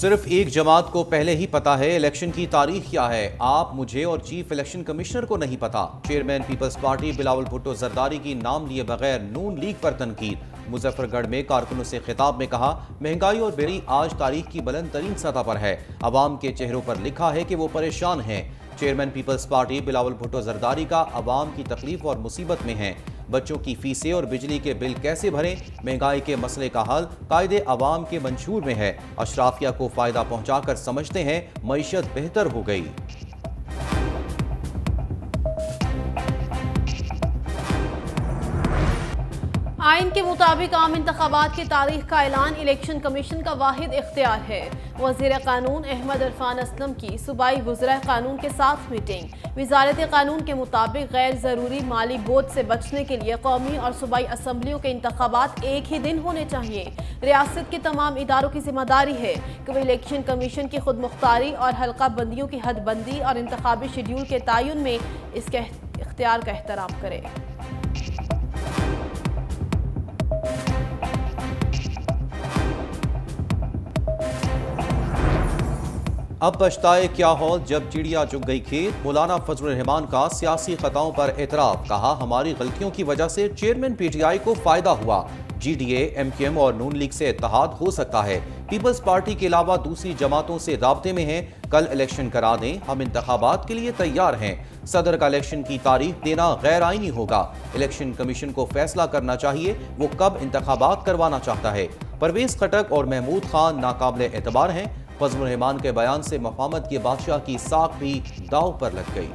सिर्फ एक जमात को पहले ही पता है इलेक्शन की तारीख क्या है। आप, मुझे और चीफ इलेक्शन कमिश्नर को नहीं पता। Chairman Peoples Party Bilawal Bhutto Zardari की नाम लिए बगैर नून लीग पर तनकीद। मुजफ्फरगढ़ में कारकुनों से खिताब में कहा, महंगाई और बेरी आज तारीख की बुलंद तरीन सतह पर है। अवाम के चेहरों पर लिखा है कि वो परेशान हैं। Chairman Peoples Party Bilawal Bhutto Zardari का अवाम की तकलीफ और मुसीबत में है। बच्चों की फीसें और बिजली के बिल कैसे भरें, महंगाई के मसले का हल कायदे अवाम के मंशूर में है। अशराफिया को फायदा पहुंचाकर समझते हैं मईशत बेहतर हो गई। आइन के मुताबिक आम इंतखाबात की तारीख का ऐलान इलेक्शन कमीशन का वाहिद इख्तियार है। वज़ीर कानून अहमद इरफान असलम की सूबाई वज़राए कानून के साथ मीटिंग। वज़ारत कानून के मुताबिक गैर ज़रूरी माली बोझ से बचने के लिए कौमी और सूबाई असम्बलियों के इंतखाबात एक ही दिन होने चाहिए। रियासत के तमाम इदारों की जिम्मेदारी है कि वे इलेक्शन कमीशन की खुद मुख्तारी और हल्का बंदियों की हदबंदी और इंतखाबी शेड्यूल के तयन में इसके इख्तियार का एहतराम करें। अब पछताए क्या हौल जब चिड़िया चुग गई खेत। मौलाना फजलुर रहमान का सियासी खताओं पर एतराफ। कहा, हमारी गलतियों की वजह से चेयरमैन पीटीआई को फायदा हुआ। जीडीए, एमक्यूएम और नून लीग से इत्तेहाद हो सकता है। पीपल्स पार्टी के अलावा दूसरी जमातों से राब्ते में हैं। कल इलेक्शन करा दें, हम इंतखाबात के लिए तैयार हैं। सदर का इलेक्शन की तारीख देना गैर आईनी होगा। इलेक्शन कमीशन को फैसला करना चाहिए वो कब इंतखाबात करवाना चाहता है। परवेज खटक और महमूद खान नाकाबिल एतबार हैं। फजलुर रहमान के बयान से मफामत के बादशाह की साख भी दाव पर लग गई।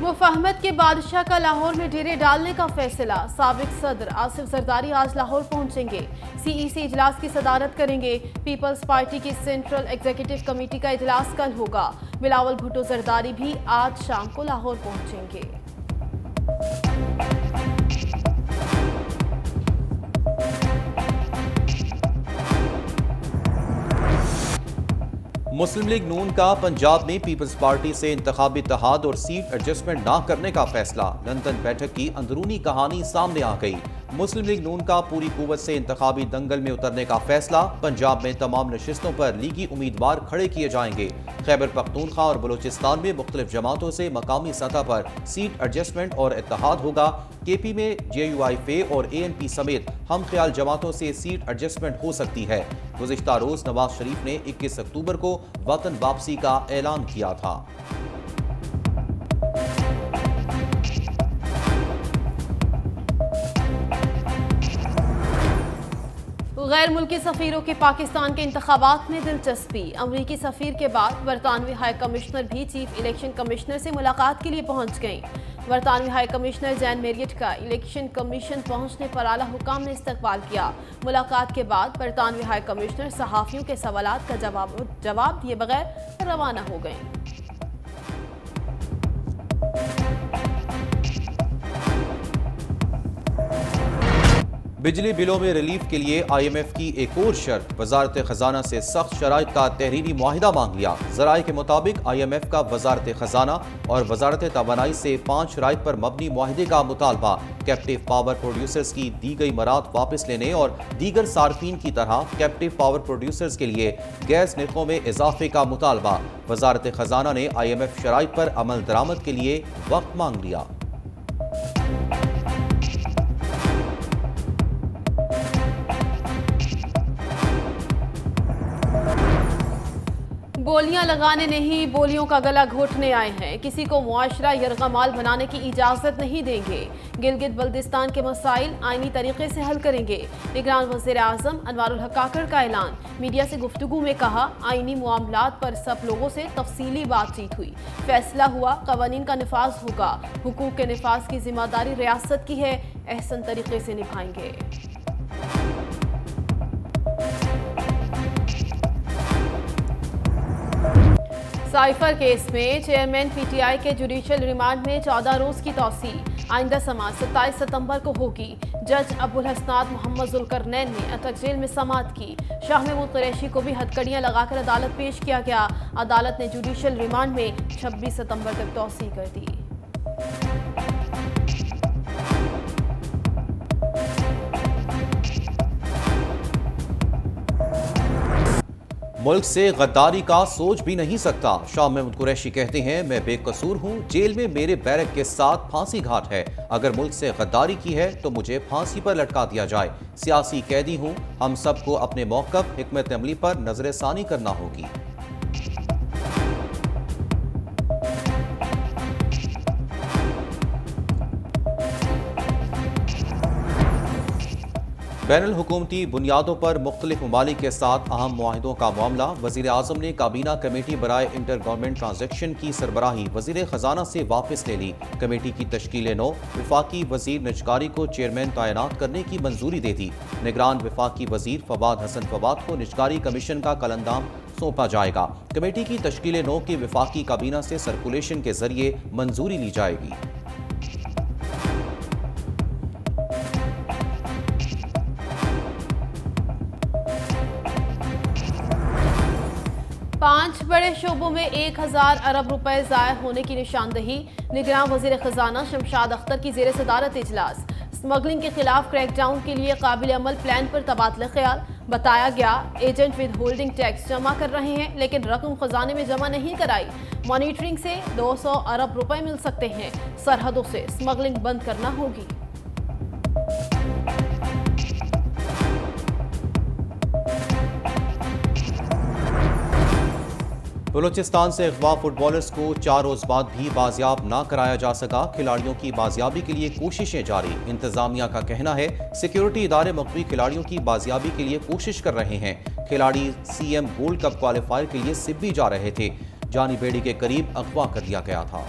मुफाहमत के बादशाह का लाहौर में डेरे डालने का फैसला। साबिक सदर आसिफ जरदारी आज लाहौर पहुंचेंगे। सीईसी इजलास की सदारत करेंगे। पीपल्स पार्टी की सेंट्रल एग्जीक्यूटिव कमेटी का इजलास कल होगा। बिलावल भुट्टो जरदारी भी आज शाम को लाहौर पहुंचेंगे। मुस्लिम लीग नून का पंजाब में पीपल्स पार्टी से इंतखाबी इत्तेहाद और सीट एडजस्टमेंट ना करने का फैसला। लंदन बैठक की अंदरूनी कहानी सामने आ गई। मुस्लिम लीग नून का पूरी कुव्वत से इंतखाबी दंगल में उतरने का फैसला। पंजाब में तमाम नशिस्तों पर लीगी उम्मीदवार खड़े किए जाएंगे। खैबर पख्तूनख्वा और बलोचिस्तान में मुख्तलिफ जमातों से मकामी सतह पर सीट एडजस्टमेंट और इत्तेहाद होगा। केपी में JUI-FA और ANP समेत हम ख्याल जमातों से सीट एडजस्टमेंट हो सकती है। गुज़िश्ता रोज नवाज शरीफ ने 21 अक्टूबर को वतन वापसी का ऐलान किया था। गैर मुल्की सफीरों की पाकिस्तान के इंतखाबात में दिलचस्पी। अमरीकी सफीर के बाद बरतानवी हाई कमिश्नर भी चीफ इलेक्शन कमिश्नर से मुलाकात के लिए पहुंच गईं। बरतानवी हाई कमिश्नर जैन मेरियट का इलेक्शन कमीशन पहुंचने पर आला हुकाम ने इस्तकबाल किया। मुलाकात के बाद बरतानवी हाई कमिश्नर सहाफ़ियों के सवालात का जवाब दिए बगैर रवाना हो गए। बिजली बिलों में रिलीफ के लिए IMF की एक और शर्त। वजारत खजाना से सख्त शराइत का तहरीरी मुआहिदा मांग लिया। जराए के मुताबिक IMF का वजारत खजाना और वजारत तवानाई से 5 शराइत पर मबनी मुआहिदे का मुतालबा। कैप्टिव पावर प्रोड्यूसर्स की दी गई मराद वापस लेने और दीगर सार्फिन की तरह कैप्टिव पावर प्रोड्यूसर्स के लिए गैस निर्खों में इजाफे का मुतालबा। वजारत खजाना ने IMF शराइत पर अमल दरामद के लिए वक्त मांग लिया। बोलियां लगाने नहीं, बोलियों का गला घोटने आए हैं। किसी को मुआशरा यरगमाल बनाने की इजाजत नहीं देंगे। गिलगित बल्दिस्तान के मसाइल आईनी तरीके से हल करेंगे। निगरान वज़ीर आज़म अनवारुल हक काकड़ का ऐलान। मीडिया से गुफ्तगू में कहा, आईनी मामलात पर सब लोगों से तफसीली बातचीत हुई। फैसला हुआ कवानीन का निफाज होगा। हुकूक के निफाज की जिम्मेदारी रियासत की है, एहसन तरीके से निभाएंगे। साइफर केस में चेयरमैन PTI के जुडिशल रिमांड में 14 रोज की तौसी। आइंदा समाअत 27 सितंबर को होगी। जज अबुल हसनात मोहम्मद जुल्करनैन ने अटक जेल में समाअत की। शाह महमूद कुरैशी को भी हथकड़ियां लगाकर अदालत पेश किया गया। अदालत ने जुडिशल रिमांड में 26 सितंबर तक तौसी कर दी। मुल्क से गद्दारी का सोच भी नहीं सकता। शाह महमूद कुरैशी कहते हैं, मैं बेकसूर हूँ, जेल में मेरे बैरक के साथ फांसी घाट है। अगर मुल्क से गद्दारी की है तो मुझे फांसी पर लटका दिया जाए। सियासी कैदी हूँ, हम सबको अपने मौक़िफ़ हिकमत अमली पर नजरसानी करना होगी। बैनुल हुकूमती बुनियादों पर मुख्तलिफ ममालिक के साथ अहम मुआहिदों का मामला। वज़ीर आज़म ने काबीना कमेटी बराए इंटर गवर्नमेंट ट्रांजैक्शन की सरबराही वज़ीर ख़जाना से वापस ले ली। कमेटी की तश्कील नौ वफाकी वज़ीर निजकारी को चेयरमैन तैनात करने की मंजूरी दे दी। निगरान वफाकी वज़ीर फवाद हसन फवाद को निजकारी कमीशन का कलंदाम सौंपा जाएगा। कमेटी की तश्कील नौ की वफाकी काबीना से सर्कुलेशन के जरिए मंजूरी ली जाएगी। पांच बड़े शोबों में 1000 अरब रुपए ज़ाय होने की निशानदही। निगरान वज़ीर ख़जाना शमशाद अख्तर की ज़ेर सदारत इजलास। स्मगलिंग के खिलाफ क्रैकडाउन के लिए काबिल अमल प्लान पर तबादला ख्याल। बताया गया एजेंट विद होल्डिंग टैक्स जमा कर रहे हैं लेकिन रकम खजाने में जमा नहीं कराई। मॉनिटरिंग से 200 अरब रुपए मिल सकते हैं। सरहदों से स्मगलिंग बंद करना होगी। बलूचिस्तान से अगवा फुटबॉलर्स को 4 रोज बाद भी बाजियाब ना कराया जा सका। खिलाड़ियों की बाजियाबी के लिए कोशिशें जारी। इंतजामिया का कहना है सिक्योरिटी इदारे मकबूल खिलाड़ियों की बाजियाबी के लिए कोशिश कर रहे हैं। खिलाड़ी CM गोल्ड कप क्वालिफायर के लिए सिब्बी जा रहे थे। जानी बेड़ी के करीब अगवा कर लिया गया था।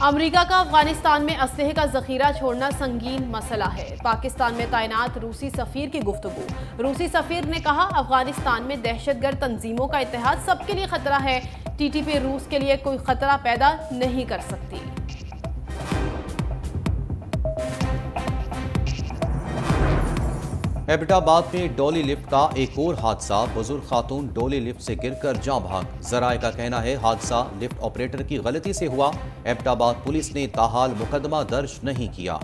अमेरिका का अफगानिस्तान में असलहे का जखीरा छोड़ना संगीन मसला है। पाकिस्तान में तैनात रूसी सफीर की गुफ्तगू। रूसी सफीर ने कहा, अफगानिस्तान में दहशतगर्द तंजीमों का इत्तेहाद सबके लिए खतरा है। TTP रूस के लिए कोई खतरा पैदा नहीं कर सकती। एबटाबाद में डोली लिफ्ट का एक और हादसा। बुजुर्ग खातून डोली लिफ्ट से गिरकर जाँ भाग। जराये का कहना है हादसा लिफ्ट ऑपरेटर की गलती से हुआ। एबटाबाद पुलिस ने ताहाल मुकदमा दर्ज नहीं किया।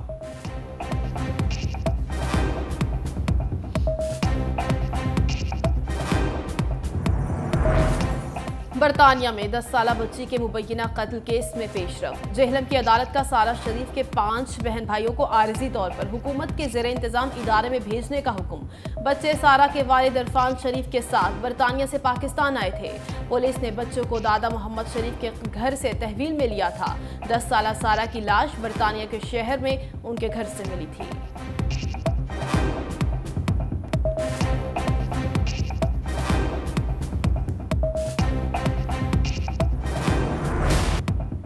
बरतानिया में 10 साला बच्ची के मुबैना कत्ल केस में पेशरफ। जेहलम की अदालत का सारा शरीफ के 5 बहन भाइयों को आरिजी तौर पर हुकूमत के ज़ेरे इंतजाम इदारे में भेजने का हुक्म। बच्चे सारा के वालिद इरफान शरीफ के साथ बरतानिया से पाकिस्तान आए थे। पुलिस ने बच्चों को दादा मोहम्मद शरीफ के घर से तहवील में लिया था। 10 साला सारा की लाश बरतानिया के शहर में उनके घर से मिली थी।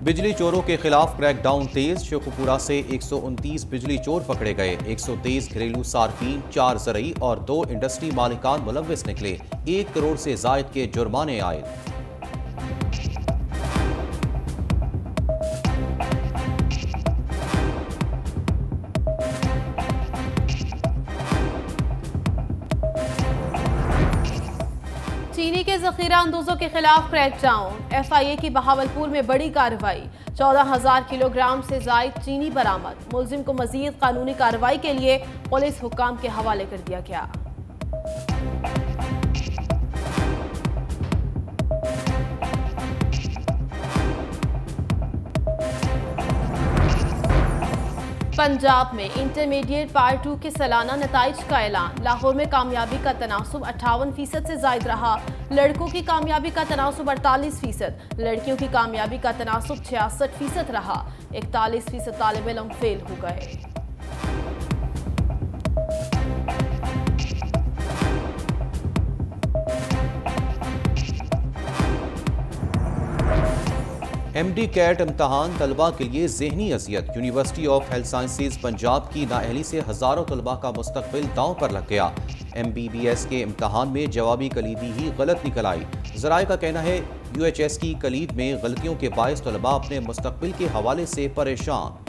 बिजली चोरों के खिलाफ क्रैकडाउन तेज। शेखुपुरा से 129 बिजली चोर पकड़े गए। 123 घरेलू सार्फिन, 4 ज़रई और 2 इंडस्ट्री मालिकान मुलव्विस निकले। 1 करोड़ से जायद के जुर्माने आए। चीनी के जखीरा अंदोजों के खिलाफ क्रैकडाउन। FIA की बहावलपुर में बड़ी कार्रवाई। 14,000 किलोग्राम से जायद चीनी बरामद। मुलजिम को मजीद कानूनी कार्रवाई के लिए पुलिस हुक्काम के हवाले कर दिया गया। पंजाब में इंटरमीडिएट पार्ट 2 के सालाना नताइज का ऐलान। लाहौर में कामयाबी का तनासुब 58% से जायद रहा। लड़कों की कामयाबी का तनासुब 48%, लड़कियों की कामयाबी का तनासुब 66% रहा। 41% तालिब इल्म फेल हो गए। MD कैट इम्तहान तलबा के लिए ज़हनी अजियत। University of health sciences Punjab की नाअहली से हज़ारों तलबा का मुस्तकबिल दांव पर लग गया। MBBS के इम्तहान में जवाबी कलीदी ही गलत निकल आई। ज़राए का कहना है UHS की कलीद में गलतियों के बायस तलबा अपने मुस्तकबिल के हवाले से परेशान।